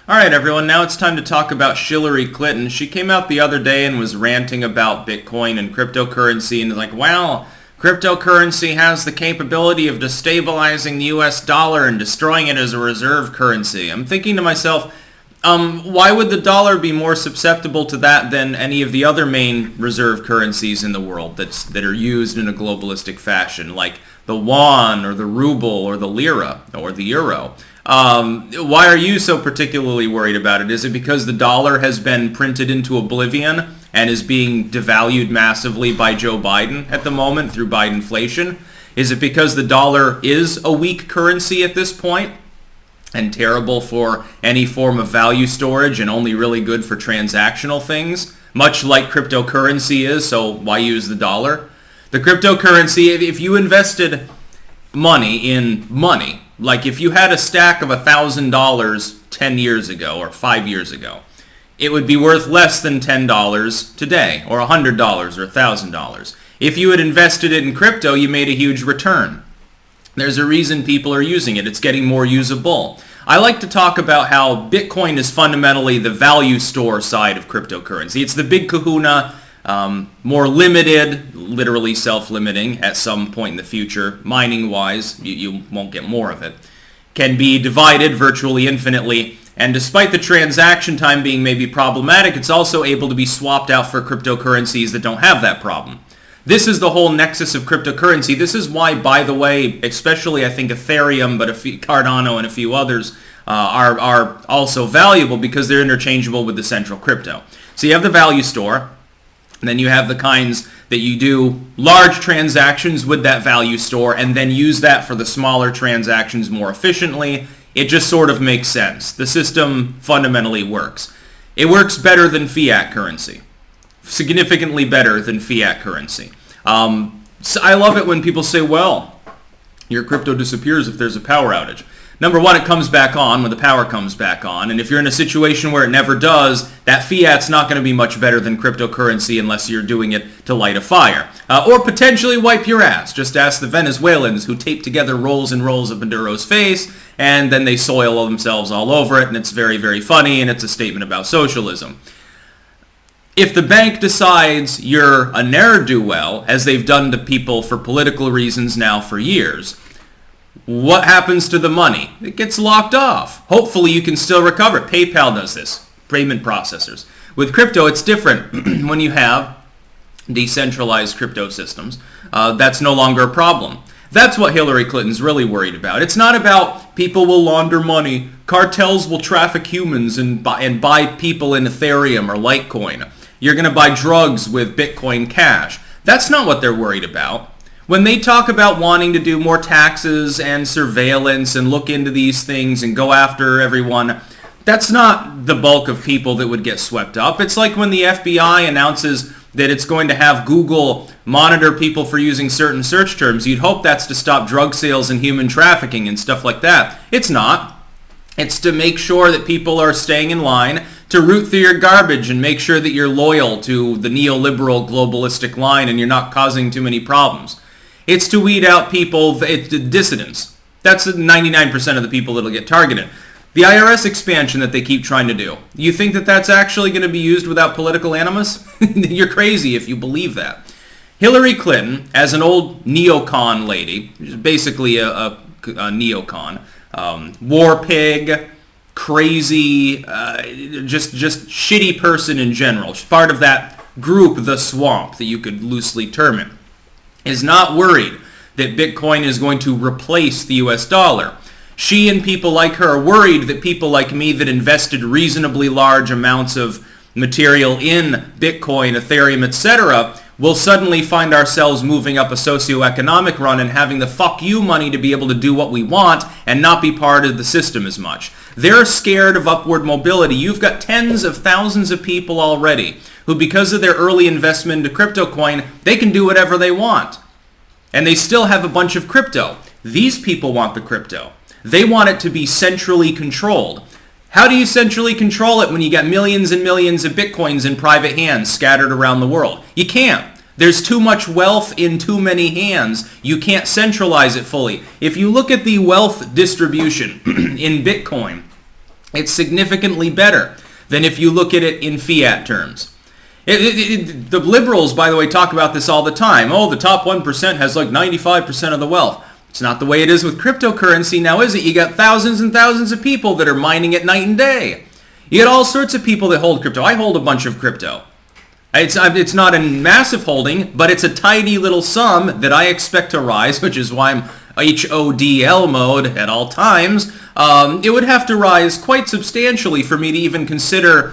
All right, everyone, now it's time to talk about Shillary Clinton. She came out the other day and was ranting about Bitcoin and cryptocurrency and like, wow, cryptocurrency has the capability of destabilizing the US dollar and destroying it as a reserve currency. I'm thinking to myself, why would the dollar be more susceptible to that than any of the other main reserve currencies in the world that are used in a globalistic fashion, like the yuan or the ruble or the lira or the euro? Why are you so particularly worried about it? Is it because the dollar has been printed into oblivion and is being devalued massively by Joe Biden at the moment through Bidenflation? Is it because the dollar is a weak currency at this point and terrible for any form of value storage and only really good for transactional things, much like cryptocurrency is, so why use the dollar? The cryptocurrency, if you invested money in money, like if you had a stack of $1,000 10 years ago or 5 years ago, it would be worth less than $10 today, or $100 or $1,000. If you had invested it in crypto, you made a huge return. There's a reason people are using it. It's getting more usable. I like to talk about how Bitcoin is fundamentally the value store side of cryptocurrency. It's the big kahuna, more limited, literally self-limiting at some point in the future, mining-wise, you won't get more of it, can be divided virtually infinitely, and despite the transaction time being maybe problematic, it's also able to be swapped out for cryptocurrencies that don't have that problem. This is the whole nexus of cryptocurrency. This is why, by the way, especially I think Ethereum, but Cardano and a few others are also valuable because they're interchangeable with the central crypto. So you have the value store, and then you have the kinds that you do large transactions with that value store and then use that for the smaller transactions more efficiently. It just sort of makes sense. The system fundamentally works. It works better than fiat currency. Significantly better than fiat currency. So I love it when people say, well, your crypto disappears if there's a power outage. Number one, it comes back on when the power comes back on. And if you're in a situation where it never does, that fiat's not going to be much better than cryptocurrency unless you're doing it to light a fire. Or potentially wipe your ass. Just ask the Venezuelans who tape together rolls and rolls of Maduro's face, and then they soil themselves all over it, and it's very, very funny, and it's a statement about socialism. If the bank decides you're a ne'er-do-well, as they've done to people for political reasons now for years, what happens to the money? It gets locked off. Hopefully you can still recover it. PayPal does this, payment processors. With crypto, it's different. When you have decentralized crypto systems, that's no longer a problem. That's what Hillary Clinton's really worried about. It's not about people will launder money, cartels will traffic humans and buy people in Ethereum or Litecoin. You're going to buy drugs with Bitcoin Cash. That's not what they're worried about. When they talk about wanting to do more taxes and surveillance and look into these things and go after everyone, that's not the bulk of people that would get swept up. It's like when the FBI announces that it's going to have Google monitor people for using certain search terms. You'd hope that's to stop drug sales and human trafficking and stuff like that. It's not. It's to make sure that people are staying in line, to root through your garbage and make sure that you're loyal to the neoliberal globalistic line and you're not causing too many problems. It's to weed out people, dissidents. That's 99% of the people that'll get targeted. The IRS expansion that they keep trying to do, you think that that's actually going to be used without political animus? You're crazy if you believe that. Hillary Clinton, as an old neocon lady, basically a neocon, war pig, crazy, just shitty person in general. She's part of that group, the swamp, that you could loosely term it, is not worried that Bitcoin is going to replace the US dollar. She and people like her are worried that people like me that invested reasonably large amounts of material in Bitcoin, Ethereum, etc., will suddenly find ourselves moving up a socioeconomic run and having the fuck you money to be able to do what we want and not be part of the system as much. They're scared of upward mobility. You've got tens of thousands of people already who, because of their early investment into crypto coin, they can do whatever they want. And they still have a bunch of crypto. These people want the crypto. They want it to be centrally controlled. How do you centrally control it when you got millions and millions of Bitcoins in private hands scattered around the world? You can't. There's too much wealth in too many hands. You can't centralize it fully. If you look at the wealth distribution in Bitcoin, It's significantly better than if you look at it in fiat terms. The liberals, by the way, talk about this all the time. Oh, the top 1% has like 95% of the wealth. It's not the way it is with cryptocurrency now, is it? You got thousands and thousands of people that are mining it night and day. You get all sorts of people that hold crypto. I hold a bunch of crypto. It's not a massive holding, but it's a tidy little sum that I expect to rise, which is why I'm HODL mode at all times. It would have to rise quite substantially for me to even consider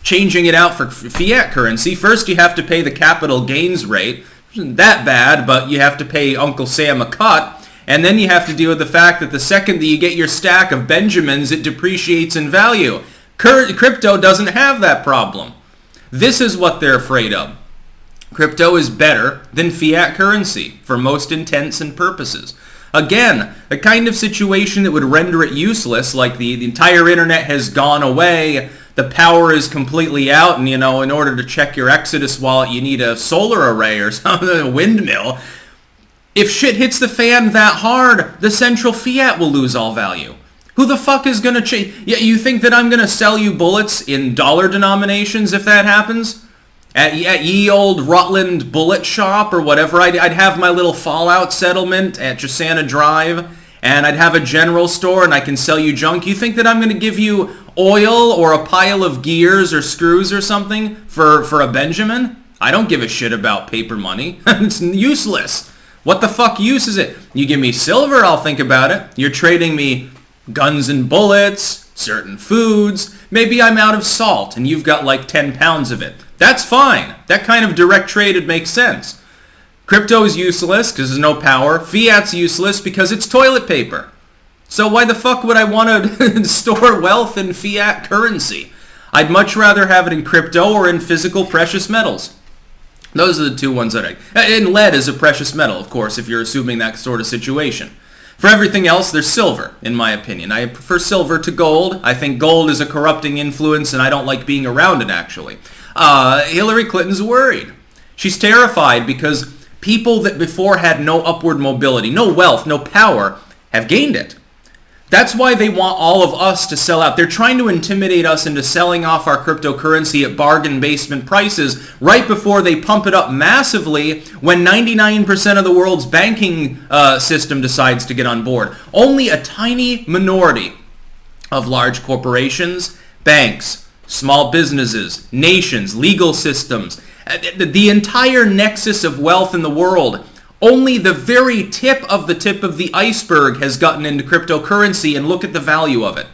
changing it out for fiat currency. First, you have to pay the capital gains rate. Which isn't that bad, but you have to pay Uncle Sam a cut. And then you have to deal with the fact that the second that you get your stack of Benjamins, it depreciates in value. Crypto doesn't have that problem. This is what they're afraid of. Crypto is better than fiat currency for most intents and purposes. Again, the kind of situation that would render it useless, like the entire internet has gone away, the power is completely out, and in order to check your Exodus wallet, you need a solar array or something, a windmill. If shit hits the fan that hard, the central fiat will lose all value. Who the fuck is going to change? Yeah, you think that I'm going to sell you bullets in dollar denominations if that happens? At ye old Rutland bullet shop or whatever, I'd have my little Fallout settlement at Chisana Drive, and I'd have a general store and I can sell you junk. You think that I'm going to give you oil or a pile of gears or screws or something for a Benjamin? I don't give a shit about paper money. It's useless. What the fuck use is it? You give me silver, I'll think about it. You're trading me guns and bullets, certain foods. Maybe I'm out of salt and you've got like 10 pounds of it. That's fine. That kind of direct trade would make sense. Crypto is useless because there's no power. Fiat's useless because it's toilet paper. So why the fuck would I want to store wealth in fiat currency? I'd much rather have it in crypto or in physical precious metals. Those are the two ones that and lead is a precious metal, of course, if you're assuming that sort of situation. For everything else, there's silver, in my opinion. I prefer silver to gold. I think gold is a corrupting influence, and I don't like being around it, actually. Hillary Clinton's worried. She's terrified because people that before had no upward mobility, no wealth, no power, have gained it. That's why they want all of us to sell out. They're trying to intimidate us into selling off our cryptocurrency at bargain basement prices right before they pump it up massively when 99% of the world's banking system decides to get on board. Only a tiny minority of large corporations, banks, small businesses, nations, legal systems, the entire nexus of wealth in the world, only the very tip of the iceberg has gotten into cryptocurrency, and look at the value of it.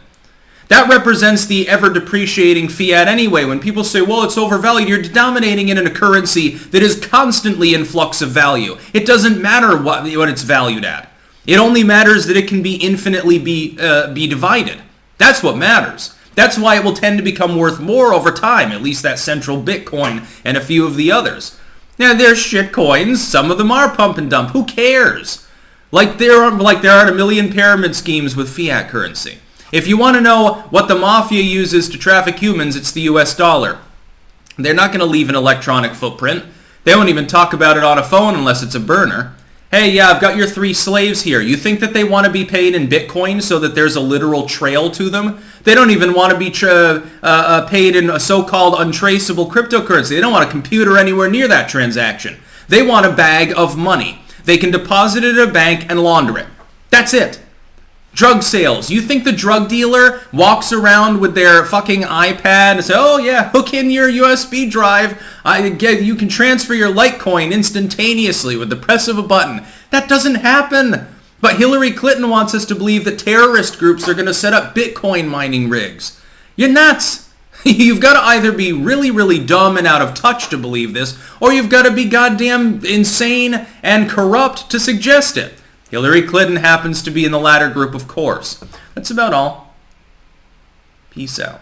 That represents the ever-depreciating fiat anyway. When people say, well, it's overvalued, you're denominating it in a currency that is constantly in flux of value. It doesn't matter what it's valued at. It only matters that it can be infinitely be divided. That's what matters. That's why it will tend to become worth more over time, at least that central Bitcoin and a few of the others. Now, they're shit coins. Some of them are pump and dump. Who cares? Like there aren't a million pyramid schemes with fiat currency. If you want to know what the mafia uses to traffic humans, it's the US dollar. They're not going to leave an electronic footprint. They won't even talk about it on a phone unless it's a burner. Hey, yeah, I've got your 3 slaves here. You think that they want to be paid in Bitcoin so that there's a literal trail to them? They don't even want to be paid in a so-called untraceable cryptocurrency. They don't want a computer anywhere near that transaction. They want a bag of money. They can deposit it at a bank and launder it. That's it. Drug sales. You think the drug dealer walks around with their fucking iPad and says, oh yeah, hook in your USB drive. You can transfer your Litecoin instantaneously with the press of a button. That doesn't happen. But Hillary Clinton wants us to believe that terrorist groups are going to set up Bitcoin mining rigs. You're nuts. You've got to either be really, really dumb and out of touch to believe this, or you've got to be goddamn insane and corrupt to suggest it. Hillary Clinton happens to be in the latter group, of course. That's about all. Peace out.